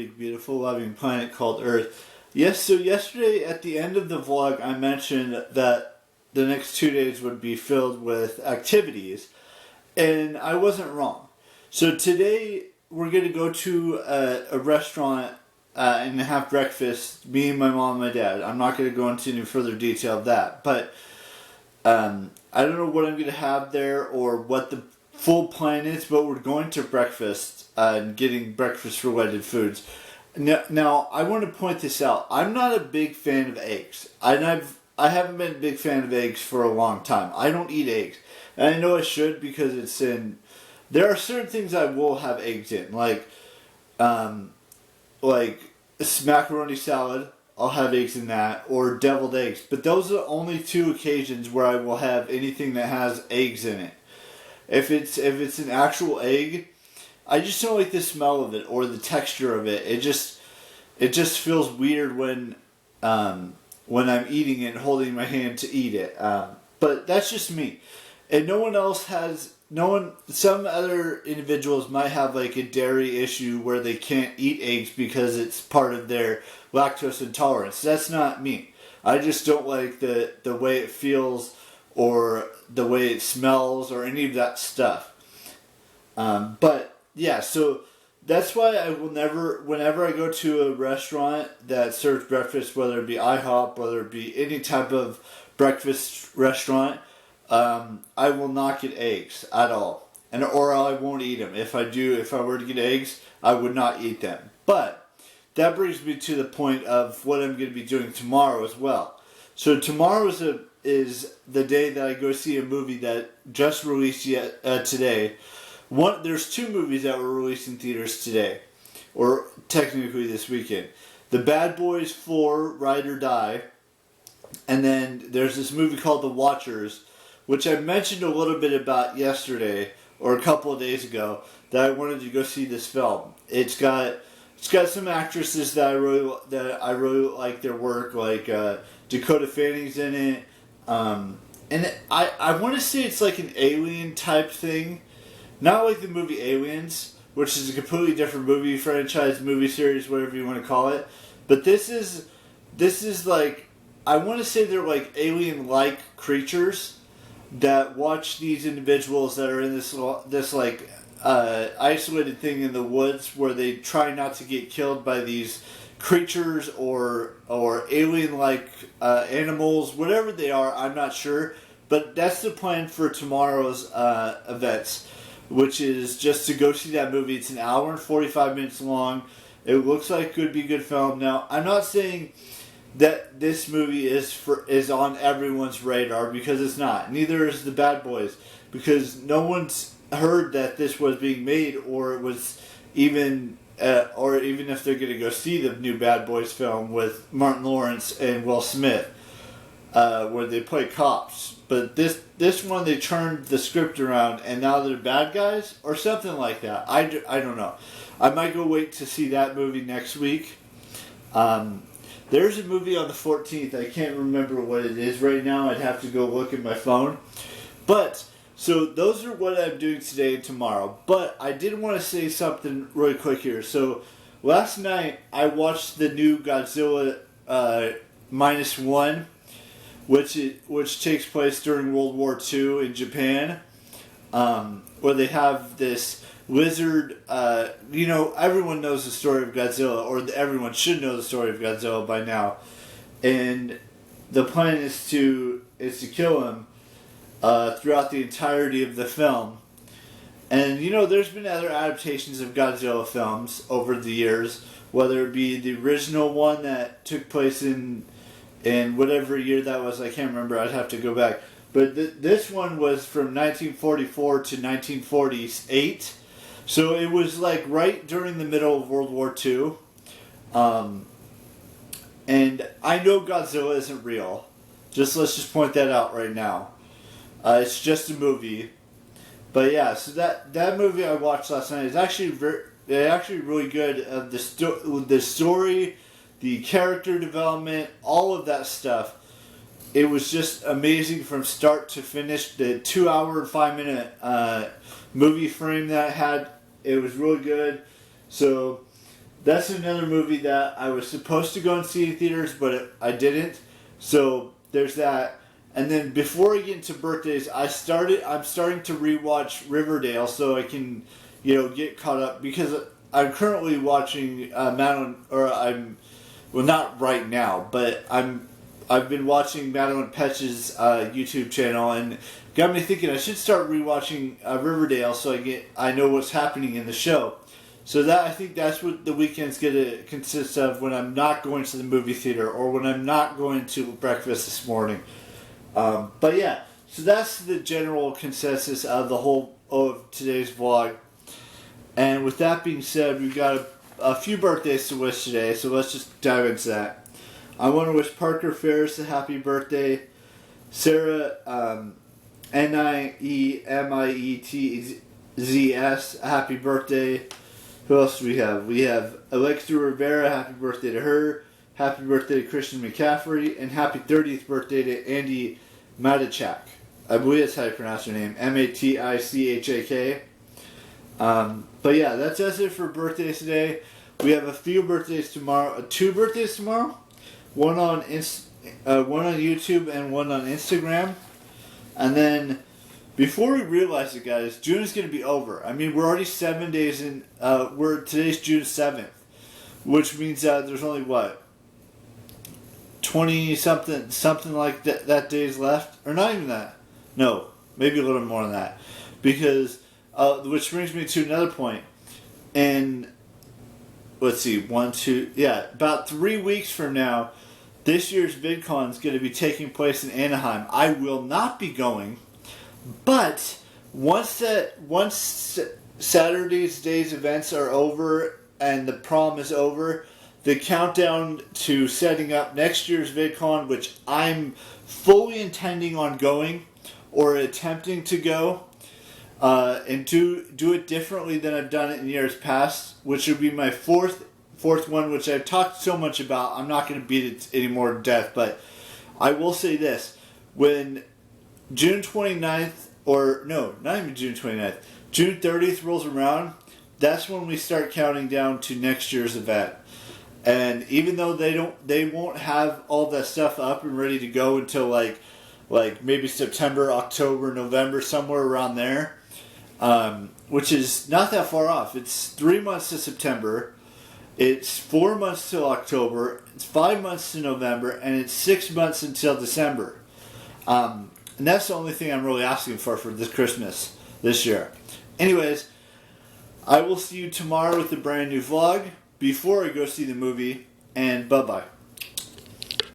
big, beautiful, loving planet called Earth. Yes, so yesterday at the end of the vlog, I mentioned that the next 2 days would be filled with activities, and I wasn't wrong. So today we're going to go to a restaurant and have breakfast, me and my mom and my dad. I'm not going to go into any further detail of that, but I don't know what I'm going to have there or what the full plan is, but we're going to breakfast and getting breakfast-related foods. Now, I want to point this out. I'm not a big fan of eggs. I haven't been a big fan of eggs for a long time. I don't eat eggs. And I know I should because it's in... There are certain things I will have eggs in, like macaroni salad. I'll have eggs in that, or deviled eggs. But those are the only two occasions where I will have anything that has eggs in it. If it's an actual egg, I just don't like the smell of it or the texture of it. It just feels weird when I'm eating it and holding my hand to eat it. But that's just me. And some other individuals might have like a dairy issue where they can't eat eggs because it's part of their lactose intolerance. That's not me. I just don't like the way it feels or the way it smells or any of that stuff. But yeah, so that's why I will never, whenever I go to a restaurant that serves breakfast, whether it be IHOP, whether it be any type of breakfast restaurant, I will not get eggs at all, or I won't eat them. If I were to get eggs, I would not eat them. But that brings me to the point of what I'm going to be doing tomorrow as well. So tomorrow is the day that I go see a movie that just released today. There's two movies that were released in theaters today, or technically this weekend. The Bad Boys 4, Ride or Die, and then there's this movie called The Watchers, which I mentioned a little bit about yesterday or a couple of days ago, that I wanted to go see this film. It's got some actresses that I really like their work, like Dakota Fanning's in it, and I want to say it's like an alien type thing, not like the movie Aliens, which is a completely different movie franchise, movie series, whatever you want to call it. But this is like, I want to say they're like alien-like creatures that watch these individuals that are in this isolated thing in the woods where they try not to get killed by these creatures or alien-like animals, whatever they are. I'm not sure, but that's the plan for tomorrow's events, which is just to go see that movie. It's an hour and 45 minutes long. It looks like it could be a good film. Now, I'm not saying that this movie is on everyone's radar, because it's not. Neither is The Bad Boys, because no one's heard that this was being made, or it was even if they're going to go see the new Bad Boys film with Martin Lawrence and Will Smith, where they play cops. But this one, they turned the script around and now they're bad guys or something like that. I don't know. I might go wait to see that movie next week. There's a movie on the 14th. I can't remember what it is right now. I'd have to go look at my phone. But, so those are what I'm doing today and tomorrow. But I did want to say something really quick here. So, last night I watched the new Godzilla -1, which takes place during World War II in Japan, where they have this lizard. Everyone knows the story of Godzilla, or everyone should know the story of Godzilla by now, and the plan is to kill him throughout the entirety of the film. And there's been other adaptations of Godzilla films over the years, whether it be the original one that took place in whatever year that was. I can't remember. I'd have to go back. But this one was from 1944 to 1948. So it was like right during the middle of World War II. And I know Godzilla isn't real. Let's just point that out right now. It's just a movie. But yeah, so that movie I watched last night is actually really good. The story, the character development, all of that stuff. It was just amazing from start to finish. The 2 hour and 5 minute movie frame that it had, it was really good. So that's another movie that I was supposed to go and see in theaters, but I didn't. So there's that. And then before I get into birthdays, I'm starting to rewatch Riverdale so I can, get caught up, because I'm currently watching well, not right now, but I've been watching Madeline Petch's YouTube channel, and got me thinking I should start rewatching Riverdale so I know what's happening in the show. So I think that's what the weekend's gonna consist of when I'm not going to the movie theater or when I'm not going to breakfast this morning. But yeah, so that's the general consensus of the whole of today's vlog. And with that being said, we've got a few birthdays to wish today, so let's just dive into that. I want to wish Parker Ferris a happy birthday. Sarah Niemietz a happy birthday. Who else do we have? We have Alexa Rivera, happy birthday to her. Happy birthday to Christian McCaffrey. And happy 30th birthday to Andy Matichak. I believe that's how you pronounce your name. Matichak. But yeah, that's it for birthdays today. We have a few birthdays tomorrow. 2 birthdays tomorrow. One on YouTube and one on Instagram. And then, before we realize it, guys, June is going to be over. I mean, we're already 7 days in. Today's June 7th, which means that there's only 20 something like that days left, or not even that. No, maybe a little more than that, because which brings me to another point. And let's see, about 3 weeks from now, this year's VidCon is going to be taking place in Anaheim. I will not be going, but once Saturday's day's events are over and the prom is over, the countdown to setting up next year's VidCon, which I'm fully intending on going or attempting to go, and do it differently than I've done it in years past, which would be my fourth one, which I've talked so much about. I'm not going to beat it anymore to death, but I will say this. When June 29th, or no, not even June 29th, June 30th rolls around, that's when we start counting down to next year's event. And even though they won't have all that stuff up and ready to go until like maybe September, October, November, somewhere around there, which is not that far off. It's 3 months to September, it's 4 months till October, it's 5 months to November, and it's 6 months until December. And that's the only thing I'm really asking for this Christmas this year. Anyways, I will see you tomorrow with a brand new vlog before I go see the movie, and bye-bye.